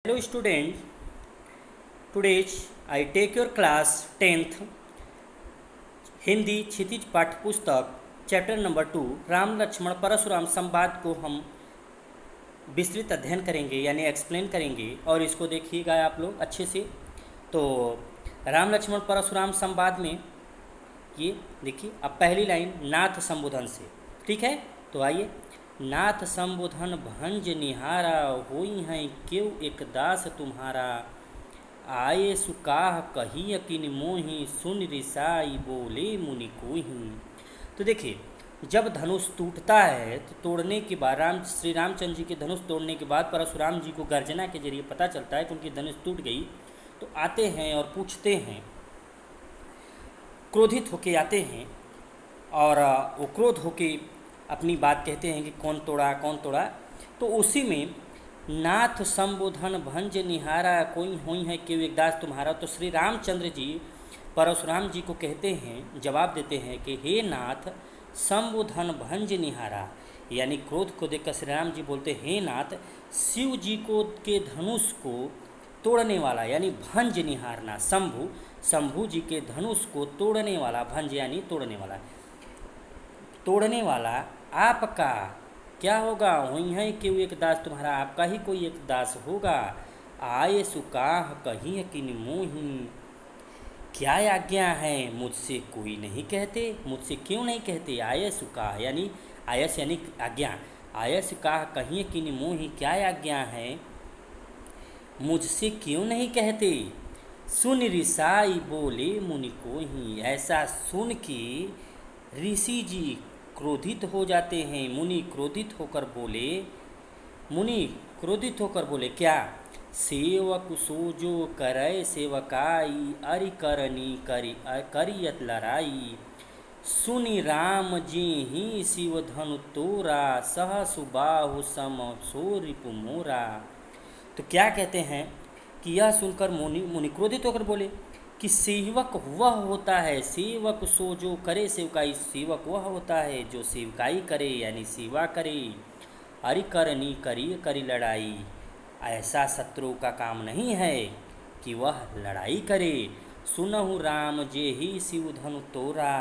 Hello students, today I take your class 10th Hindi क्षितिज पाठ्य पुस्तक chapter number 2 Ram Lakshman Parshuram संवाद को हम विस्तृत अध्ययन करेंगे यानी एक्सप्लेन करेंगे और इसको देखिएगा आप लोग अच्छे से। तो राम लक्ष्मण परशुराम संवाद में ये देखिए अब पहली लाइन नाथ संबोधन से, ठीक है। तो आइए, नाथ संबोधन भंज निहारा होई हैं क्यों एक दास तुम्हारा, आए सुकाह कही अकिन मोही सुन रिसाई बोले मुनि कोही। तो देखिए, जब धनुष टूटता है तो तोड़ने के बाद श्री रामचंद्र जी के धनुष तोड़ने के बाद परशुराम जी को गर्जना के जरिए पता चलता है कि उनकी धनुष टूट गई। तो आते हैं और पूछते हैं, क्रोधित होके आते हैं और वो क्रोध होके अपनी बात कहते हैं कि कौन तोड़ा। तो उसी में नाथ संबोधन भंज निहारा कोई हुई है कि एक दास तुम्हारा। तो श्री रामचंद्र जी परशुराम जी को कहते हैं, जवाब देते हैं कि हे नाथ संबोधन भंज निहारा, यानी क्रोध को देखकर श्री राम जी बोलते हे नाथ शिव जी को के धनुष को तोड़ने वाला यानी भंज निहारना, शंभु जी के धनुष को तोड़ने वाला, भंज यानी तोड़ने वाला आपका क्या होगा, हुई है कि एक दास तुम्हारा, आपका ही कोई एक दास होगा। आए सुकाह कहीं कि मोही, क्या आज्ञा है मुझसे कोई नहीं कहते, मुझसे क्यों नहीं कहते। आय सुकाह यानी आयस यानी आज्ञा, आय सुकाह कहीं कि मोही, क्या आज्ञा है मुझसे क्यों नहीं कहते। सुन ऋषाई बोले मुनि कोही, ऐसा सुन के ऋषि जी क्रोधित हो जाते हैं। मुनि क्रोधित होकर बोले क्या, सेवक सोजो करय सेवकाई, अरि करनी करियत लड़ाई, सुनि राम जी ही शिव धनु तोरा, सहसु बाहु सम सो रिपु मोरा। तो क्या कहते हैं कि यह सुनकर मुनि क्रोधित होकर बोले कि सेवक वह होता है, सेवक सो जो करे सेवकाई, सेवक वह होता है जो सेवकाई करे यानी सेवा करे। अरि करनी करी लड़ाई, ऐसा शत्रु का काम नहीं है कि वह लड़ाई करे। सुनहु राम जे ही शिव धनु तोरा,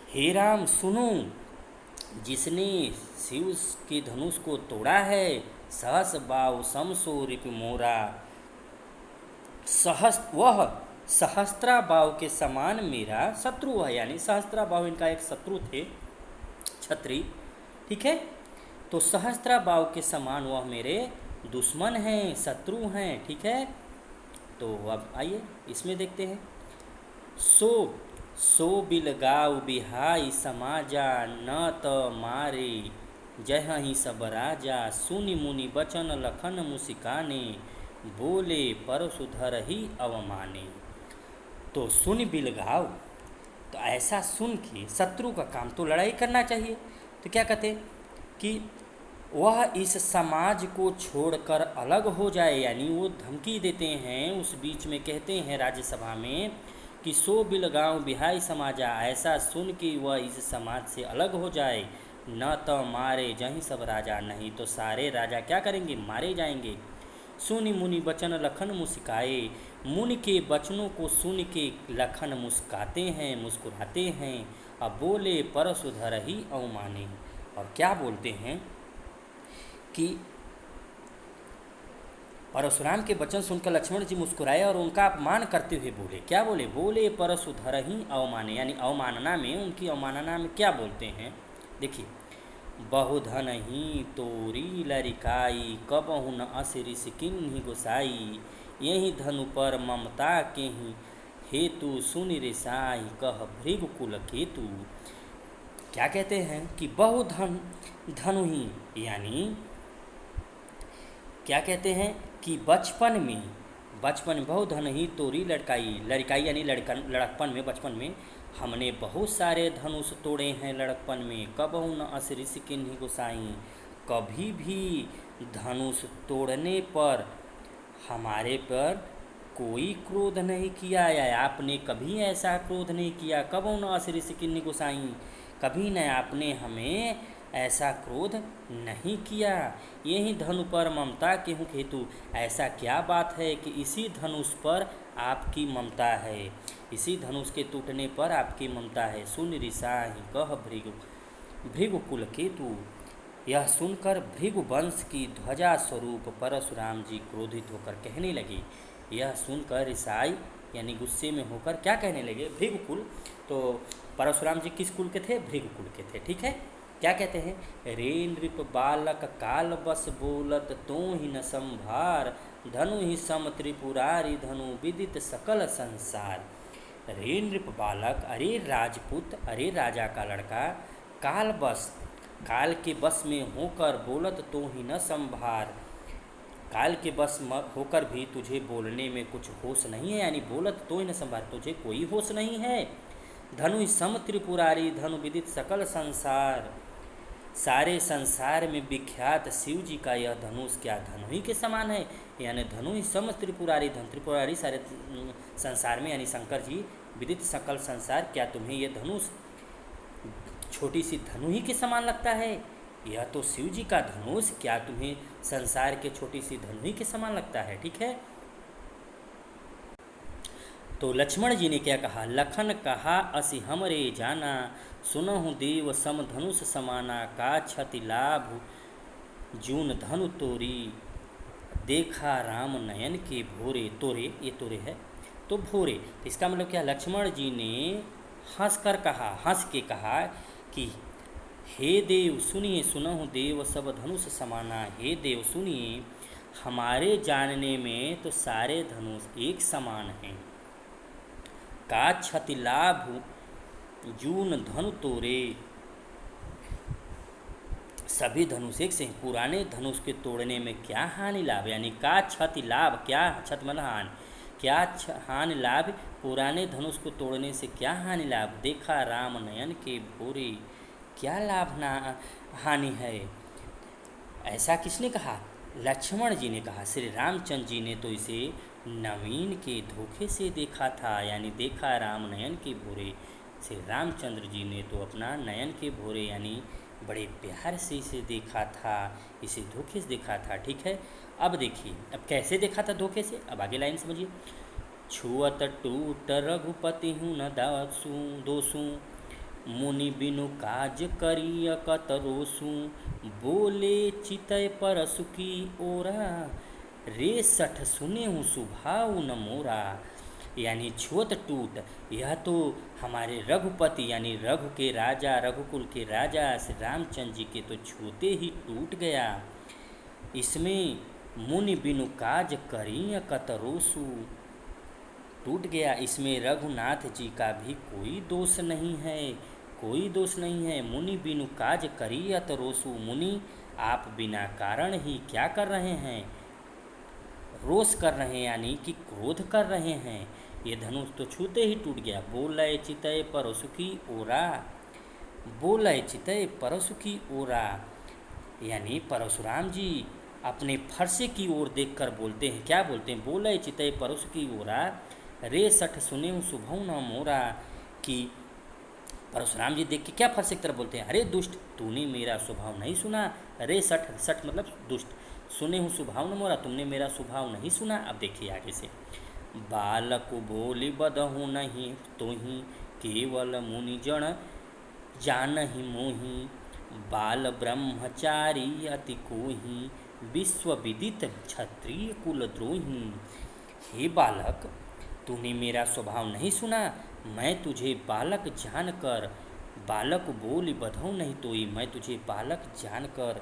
हे राम सुनो जिसने शिव के धनुष को तोड़ा है। सहस बाहु समसो रिपु मोरा, वह सहस्त्रा बाहु के समान मेरा शत्रु है, यानी सहस्त्रा बाहु इनका एक शत्रु थे छत्री, ठीक है। तो सहस्त्रा बाहु के समान वह मेरे दुश्मन हैं, शत्रु हैं, ठीक है। तो अब आइए इसमें देखते हैं, सो बिलगाऊ बिहाई समाजा, न त मारे जह ही सब राजा, सुनि मुनि बचन लखन मुसिकाने, बोले परशुधर ही अवमाने। तो सुन बिलगाओ, तो ऐसा सुन के शत्रु का काम तो लड़ाई करना चाहिए। तो क्या कहते कि वह इस समाज को छोड़कर अलग हो जाए, यानी वो धमकी देते हैं। उस बीच में कहते हैं राज्यसभा में कि सो बिलगाओ बिहाई समाजा, ऐसा सुन के वह इस समाज से अलग हो जाए। न तो मारे जहीं सब राजा, नहीं तो सारे राजा क्या करेंगे, मारे जाएंगे। सुनि मुनि बचन लखन मुस्काए, मुनि के वचनों को सुन के लखन मुस्काते हैं, मुस्कुराते हैं। अब बोले परशुधर ही अवमाने, और क्या बोलते हैं कि परशुराम के वचन सुनकर लक्ष्मण जी मुस्कुराए और उनका अपमान करते हुए बोले, क्या बोले, बोले परशुधर ही अवमाने, यानी अवमानना में, उनकी अवमानना में क्या बोलते हैं देखिए, बहुधन ही तोरी लरिकाई, कबहु न असिरिस किन्ही गोसाई, यही धनु पर ममता के ही हेतु, सुनि रिसाई कह भृगुकुल केतु। क्या कहते हैं कि धनु ही, यानी क्या कहते हैं कि बचपन में बहुधन ही तोरी लड़काई यानी लड़कपन में, बचपन में हमने बहुत सारे धनुष तोड़े हैं लड़कपन में। कबहु न असिरिस किन्ही गोसाई, कभी भी धनुष तोड़ने पर हमारे पर कोई क्रोध नहीं किया, या आपने कभी ऐसा क्रोध नहीं किया। कबहु न असिरिस किन्ही गोसाई, कभी न आपने हमें ऐसा क्रोध नहीं किया। यही धनु पर ममता के हूँ हेतु। ऐसा क्या बात है कि इसी धनुष पर आपकी ममता है, इसी धनुष के टूटने पर आपकी ममता है। सुन ऋषाहि कह भृगु भृगुकुल केतु। यह सुनकर भृगु वंश की ध्वजा स्वरूप परशुराम जी क्रोधित होकर कहने लगे। यह सुनकर ऋषाई यानी गुस्से में होकर क्या कहने लगे, भृगुकुल। तो परशुराम जी किस कुल के थे, भृगुकुल के थे। ठीक है, क्या कहते हैं, रे नृप बालक काल बस बोलत तो ही न संभार, धनु ही सम त्रिपुरारी धनु विदित सकल संसार। रे नृप बालक, अरे राजपूत, अरे राजा का लड़का, काल बस, काल के बस में होकर बोलत तो ही न संभार, काल के बस होकर भी तुझे बोलने में कुछ होश नहीं है, यानी बोलत तो ही न संभार, तुझे कोई होश नहीं है। धनु सम त्रिपुरारी धनु विदित सकल संसार, सारे संसार में विख्यात शिव जी का यह धनुष क्या धनु ही के समान है, यानी धनु ही सम त्रिपुरारी, धन त्रिपुरारी सारे संसार में, यानी शंकर जी विदित सकल संसार, क्या तुम्हें यह धनुष छोटी सी धनु ही के समान लगता है? यह तो शिव जी का धनुष क्या तुम्हें संसार के छोटी सी धनु ही के समान लगता है? ठीक है, तो लक्ष्मण जी ने क्या कहा, लखन कहा असि हमरे जाना, सुनहु देव सम धनुष समाना, का क्षति लाभ जून धनु तोरी, देखा राम नयन के भोरे। तोरे, ये तोरे है तो भोरे, तो इसका मतलब क्या, लक्ष्मण जी ने हंस कर कहा, हंस के कहा कि हे देव सुनिए, सुनहु देव सब धनुष समाना, हे देव सुनिए, हमारे जानने में तो सारे धनुष एक समान हैं। का क्षति लाभ जून धनु तोरे, सभी धनुष एक से, पुराने धनुष के तोड़ने में क्या हानि लाभ, यानी का क्षति लाभ, क्या क्षति मतलब हानि, क्या हानि लाभ, पुराने धनुष को तोड़ने से क्या हानि लाभ, देखा राम नयन के भोरे, क्या लाभ ना हानि है। ऐसा किसने कहा, लक्ष्मण जी ने कहा। श्री रामचंद्र जी ने तो इसे नवीन के धोखे से देखा था, यानी देखा राम नयन के भोरे। श्री रामचंद्र जी ने तो अपना नयन के भोरे यानी बड़े प्यार से इसे देखा था, इसे धोखे से देखा था। ठीक है, अब देखिए अब कैसे देखा था धोखे से, अब आगे लाइन समझिए। छुअत टूट रघुपति हूँ न दासू दोसू, मुनि बिनु काज करिय कतरोसू, बोले चितय परसु की ओरा, रे सठ सुने हूँ सुभाव न मोरा। यानी छुअत टूट, यह तो हमारे रघुपति यानी रघु के राजा, रघुकुल के राजा श्री रामचंद्र जी के तो छूते ही टूट गया। इसमें मुनि बिनु काज करिय कतरोसू, टूट गया। इसमें रघुनाथ जी का भी कोई दोष नहीं है, कोई दोष नहीं है। मुनि बिनु काज करियत रोसु, मुनि आप बिना कारण ही क्या कर रहे हैं, रोष कर रहे हैं, यानी कि क्रोध कर रहे हैं। ये धनुष तो छूते ही टूट गया। बोलय चितय परसु की ओरा, बोलय चितय परसु की ओरा, यानी परशुराम जी अपने फरसे की ओर देखकर बोलते हैं। क्या बोलते हैं, बोलय चितय परसु की ओरा, रे सठ सुने शुभौ न मोरा। कि परशुराम जी देख के क्या फरसे की तरफ बोलते हैं, अरे दुष्ट तूने मेरा स्वभाव नहीं सुना। रे सठ, सठ मतलब दुष्ट, सुने हूँ स्वभाव न मोरा, तुमने मेरा स्वभाव नहीं सुना। अब देखिए आगे से, बालक बोली बदहु नहीं तोहि, केवल मुनि जन जानहि मोहि, बाल ब्रह्मचारी अति कोहि, विश्व विदित क्षत्रिय कुल द्रोही। हे बालक, तूने मेरा स्वभाव नहीं सुना, मैं तुझे बालक जानकर, बालक बोली बधौ नहीं तोई, मैं तुझे बालक जानकर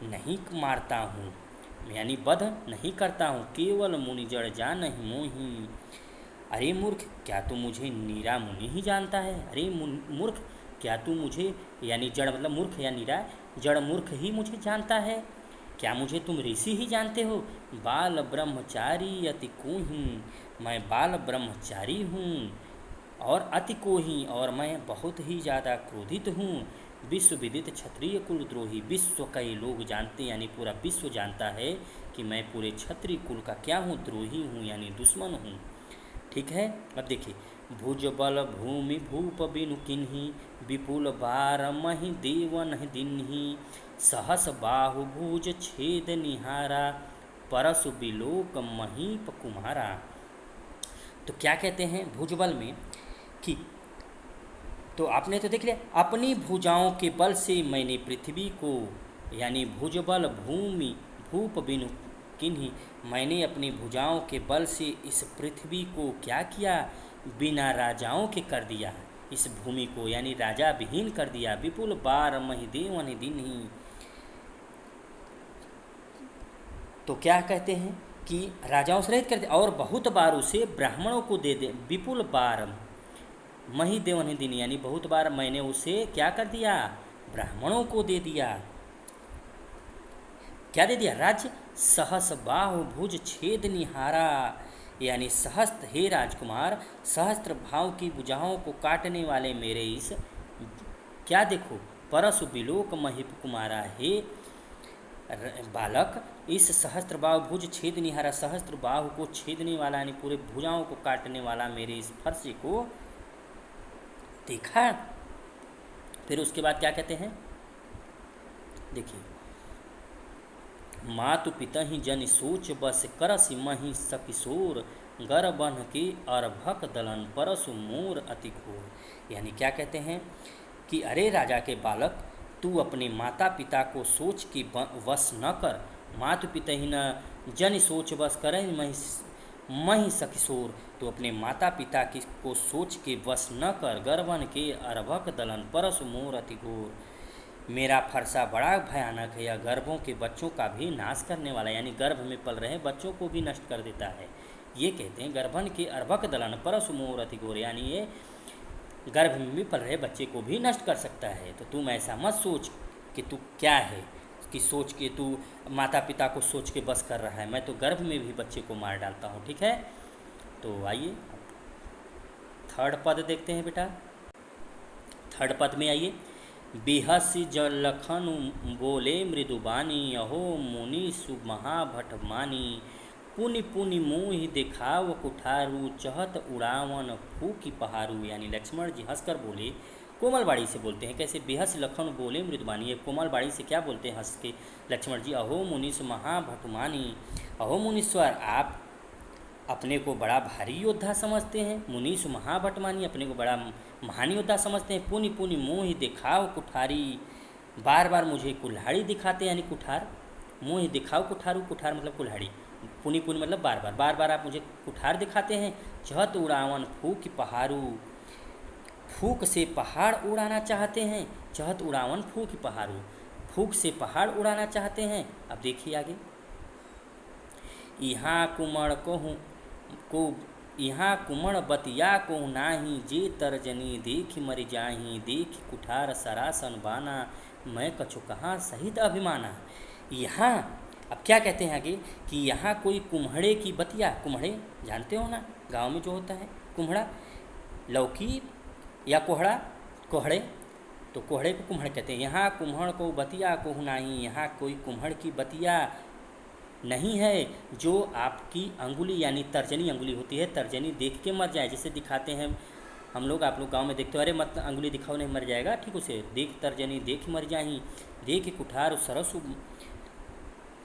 नहीं मारता हूँ, यानी वध नहीं करता हूँ। केवल मुनि जड़ जान ही मोही, अरे मूर्ख क्या तू मुझे नीरा मुनि ही जानता है। अरे मूर्ख क्या तू मुझे, यानी जड़ मतलब मूर्ख या नीरा, जड़ मूर्ख ही मुझे जानता है, क्या मुझे तुम ऋषि ही जानते हो। बाल ब्रह्मचारी अति कोहि, मैं बाल ब्रह्मचारी हूँ और अति कोहि, और मैं बहुत ही ज़्यादा क्रोधित हूँ। विश्व विदित क्षत्रिय कुल द्रोही, विश्व कई लोग जानते यानी पूरा विश्व जानता है कि मैं पूरे क्षत्रिय कुल का क्या हूँ, द्रोही हूँ यानी दुश्मन हूँ। ठीक है, अब देखिए, भुजबल भूमि भूप बिनु किन्ही, विपुल बार मही देवन दिन्ही। सहस बाहु भुज छेद निहारा, परसु बिलोक महीप कुम्हारा। तो क्या कहते हैं भुजबल में कि, तो आपने तो देख लिया, अपनी भुजाओं के बल से मैंने पृथ्वी को, यानी भुजबल भूमि भूप बिनु किन्ही, मैंने अपनी भुजाओं के बल से इस पृथ्वी को क्या किया, बिना राजाओं के कर दिया, इस भूमि को यानी राजा विहीन कर दिया। विपुल बार मही देवन दिन्ही, तो क्या कहते हैं कि राजाओं से रहित कर दिया, और बहुत बार उसे ब्राह्मणों को दे दे। विपुल बार मही देवन दिन, यानी बहुत बार मैंने उसे क्या कर दिया, ब्राह्मणों को दे दिया। क्या दे दिया, राज्य। सहस बाहु भुज छेद निहारा, यानी सहस्त्र, हे राजकुमार, सहस्त्र भाव की भुजाओं को काटने वाले मेरे इस, क्या देखो, परसु बिलोक महिप कुमारा, हे बालक, इस सहस्त्र बाहु भुज छेद निहारा, सहस्त्र बाहु को छेदने वाला यानी पूरे भुजाओं को काटने वाला मेरे इस फर्श को देखा। फिर उसके बाद क्या कहते हैं, देखिए, मातु पिता ही जन सोच बस करस मही सकिशोर, गर बन के अर्भक दलन परसु मोर अति घोर। यानी क्या कहते हैं कि अरे राजा के बालक, तू अपने माता पिता को सोच के वश न कर। मातु पिता ही न जन सोच बस करें मही सकिशोर, तो अपने माता पिता की को सोच के वश न कर। गर्भन के अर्भक दलन परसु मोर अति घोर, मेरा फरसा बड़ा भयानक है, यह गर्भों के बच्चों का भी नाश करने वाला, यानी गर्भ में पल रहे बच्चों को भी नष्ट कर देता है। ये कहते हैं गर्भन के अर्भक दलन परसु मोर अति घोर, यानी ये गर्भ में भी पल रहे बच्चे को भी नष्ट कर सकता है। तो तुम ऐसा मत सोच कि तू क्या है, कि सोच के तू माता पिता को सोच के बस कर रहा है, मैं तो गर्भ में भी बच्चे को मार डालता हूँ। ठीक है, तो आइए थर्ड पद देखते हैं बेटा। थर्ड पद में आइए, बिहसी जलखन बोले मृदुबानी, अहो मुनि सुमहाभट मानी। पुनि पुनि मुँह दिखाव कुठारू, चहत उड़ावन फूकी पहारू। यानी लक्ष्मण जी हंसकर बोले, कोमल बाड़ी से बोलते हैं कैसे, बेहस लखन बोले मृदुबानी, ये कोमल बाड़ी से क्या बोलते हैं हंस के लक्ष्मण जी, अहो मुनीश महाभटमानी। अहो मुनीश्वर, आप अपने को बड़ा भारी योद्धा समझते हैं, मुनीश महाभटमानी, अपने को बड़ा महान योद्धा समझते हैं। पुनि पुनि मुँह दिखाओ कुठारी, बार बार मुझे कुल्हाड़ी दिखाते हैं, यानी कुठार, मुँह दिखाओ कुठारू, कुठार मतलब कुल्हाड़ी, पुनि पुनि मतलब बार बार आप मुझे कुठार दिखाते हैं। चहत उड़ावन फूक पहारू, फूक से पहाड़ उड़ाना चाहते हैं। चहत उड़ावन फूक पहाड़ू, फूक से पहाड़ उड़ाना चाहते हैं। अब देखिए आगे, यहाँ कुमड़ को यहाँ कुमड़ बतिया को नाही, जे तर्जनी देख मर जाही। देख कुठार सरासन बाना, मैं कछु कहाँ सहित अभिमाना। यहाँ अब क्या कहते हैं आगे कि यहाँ कोई कुम्हड़े की बतिया, कुम्हड़े जानते हो ना गांव में जो होता है कुम्हड़ा, लौकी या कोहड़ा, कोहड़े, तो कोहड़े को कुम्हड़ कहते हैं। यहाँ कुम्हड़ को बतिया को नहीं, यहाँ कोई कुम्हड़ की बतिया नहीं है जो आपकी अंगुली यानी तर्जनी अंगुली होती है, तर्जनी देख के मर जाए। जैसे दिखाते हैं हम लोग, आप लोग गांव में देखते हो, अरे मत अंगुली दिखाओ नहीं मर जाएगा, ठीक उसे देख तर्जनी देख मर जाही। देख कुठार सरसु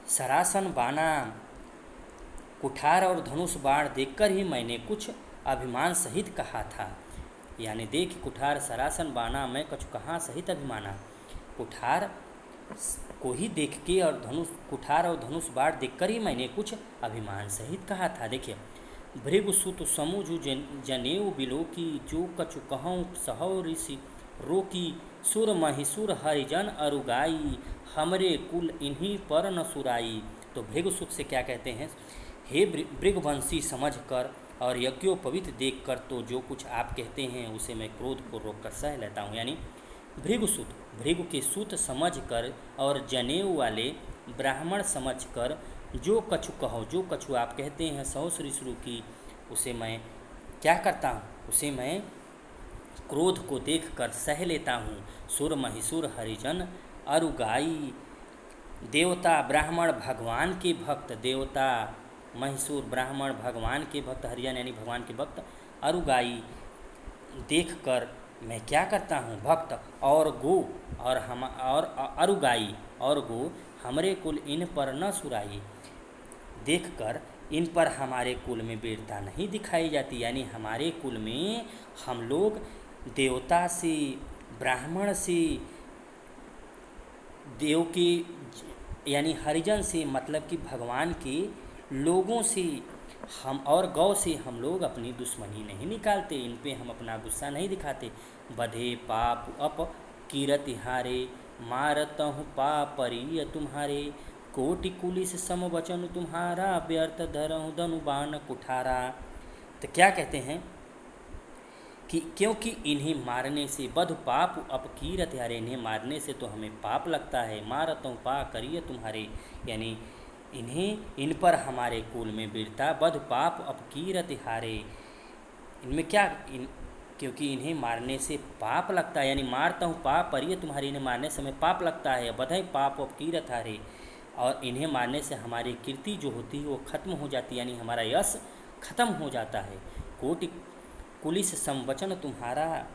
सरासन बाना, कुठार और धनुष बाण देखकर ही मैंने कुछ अभिमान सहित कहा था। यानी देख कुठार सरासन बाना, मैं कछु कहाँ सहित अभिमाना। कुठार को ही देख के और कुठार और धनुष बाण देखकर ही मैंने कुछ अभिमान सहित कहा था। देखिए, भृगुसुत समुझु जनेऊ बिलोकी, जो कछु कहूँ सहौ ऋषि रोकी। सुर महिसुर हरिजन अरुगाई, हमरे कुल इन्हीं पर न सुराई। तो भृगुसुत से क्या कहते हैं, हे भृगवंशी समझ कर और यज्ञोपवीत देख कर तो जो कुछ आप कहते हैं उसे मैं क्रोध को रोककर सह लेता हूँ। यानी भृगुसुत, भृगु के सूत समझ कर और जनेऊ वाले ब्राह्मण समझ कर जो कछु कहो, जो कछु आप कहते हैं सहस्र शुरू की, उसे मैं क्या करता हूँ, उसे मैं क्रोध को देख कर सह लेता हूँ। सुर महिसुर हरिजन अरुगाई, देवता ब्राह्मण भगवान के भक्त, देवता महिसुर ब्राह्मण भगवान के भक्त, हरिजन यानी भगवान के भक्त, अरुगाई देखकर मैं क्या करता हूँ भक्त और गो और हम और अरुगाई और गो हमरे कुल इन पर न सुराई। देखकर इन पर हमारे कुल में वीरता नहीं दिखाई जाती, यानी हमारे कुल में हम लोग देवता से, ब्राह्मण से, देव के यानी हरिजन से, मतलब कि भगवान के लोगों से हम और गौ से हम लोग अपनी दुश्मनी नहीं निकालते, इन पे हम अपना गुस्सा नहीं दिखाते। बधे पाप अप कीरत हारे, मारतहु पापरिय तुम्हारे, कोटि कुलिस सम वचन तुम्हारा, व्यर्थ धरहु धनु बाण कुठारा। तो क्या कहते हैं कि क्योंकि इन्हें मारने से बध पाप अपकीरत हारे, इन्हें मारने से तो हमें पाप लगता है। मारतों पा करिए तुम्हारे, यानी इन पर हमारे कुल में वीरता, बध पाप अपकीरत हारे। इनमें क्या क्योंकि इन्हें मारने से पाप लगता है, यानी मारता हूँ पाप परिय तुम्हारी, इन्हें मारने से हमें पाप लगता है। बधई पाप अपकीरत हारे, और इन्हें मारने से हमारी कीर्ति जो होती है वो खत्म हो जाती है, यानी हमारा यश खत्म हो जाता है। कोटि कुलिस संवचन तुम्हारा,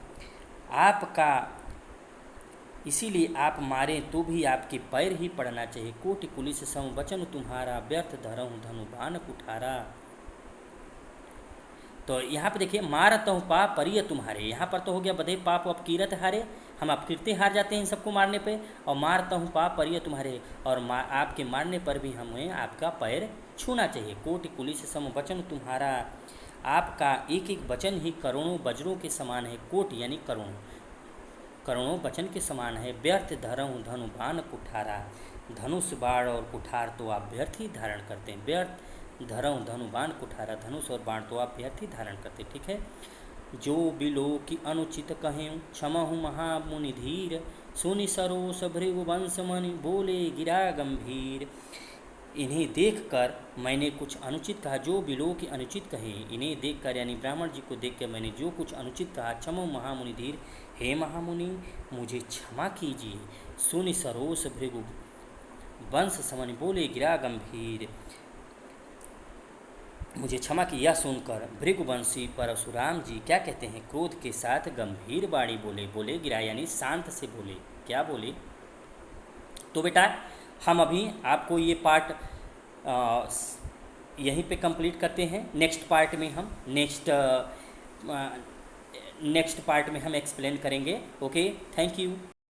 आपका इसीलिए आप मारें तो भी आपके पैर ही पड़ना चाहिए। कोटि कुलिस संवचन तुम्हारा, व्यर्थ धरहु धनु बाण कुठारा। तो यहाँ पे देखिए, मारतहु पाप परिय तुम्हारे, यहाँ पर तो हो गया बधे पाप अपकीरत हारे, हम अपकीर्ति हार जाते हैं इन सबको मारने पे। और मारतहु पाप परिय तुम्हारे, और आपके मारने पर भी हमें आपका पैर छूना चाहिए। कोटि कुलिस समवचन तुम्हारा, आपका एक एक वचन ही करोड़ों वज्रों के समान है। कोट यानी करोड़ों वचन के समान है। व्यर्थ धरहु धनु बाण कुठारा, धनुष बाण और कुठार तो आप व्यर्थ ही धारण करते हैं। व्यर्थ धरहु धनु बाण कुठारा, धनुष और बाण तो आप व्यर्थ ही धारण करते, ठीक है। जो बिलो की अनुचित कहें, क्षमहु महामुनि धीर, सुनि सरोस भृगुवंश मनि, बोले गिरा गंभीर। इन्हें देखकर मैंने कुछ अनुचित कहा, जो बिलो की अनुचित कहे, इन्हें देखकर यानी ब्राह्मण जी को देखकर मैंने जो कुछ अनुचित कहा। क्षमो महामुनि धीर, हे महामुनि मुझे क्षमा कीजिए। सुनि सरोस भृगु वंश समनि, बोले गिरा गंभीर, मुझे क्षमा की। यह सुनकर भृगुवंशी परशुराम जी क्या कहते हैं, क्रोध के साथ गंभीर वाणी बोले। बोले गिरा यानी शांत से बोले। क्या बोले? तो बेटा हम अभी आपको ये पार्ट यहीं पे कंप्लीट करते हैं। नेक्स्ट पार्ट में हम नेक्स्ट पार्ट में हम एक्सप्लेन करेंगे। Okay, thank you.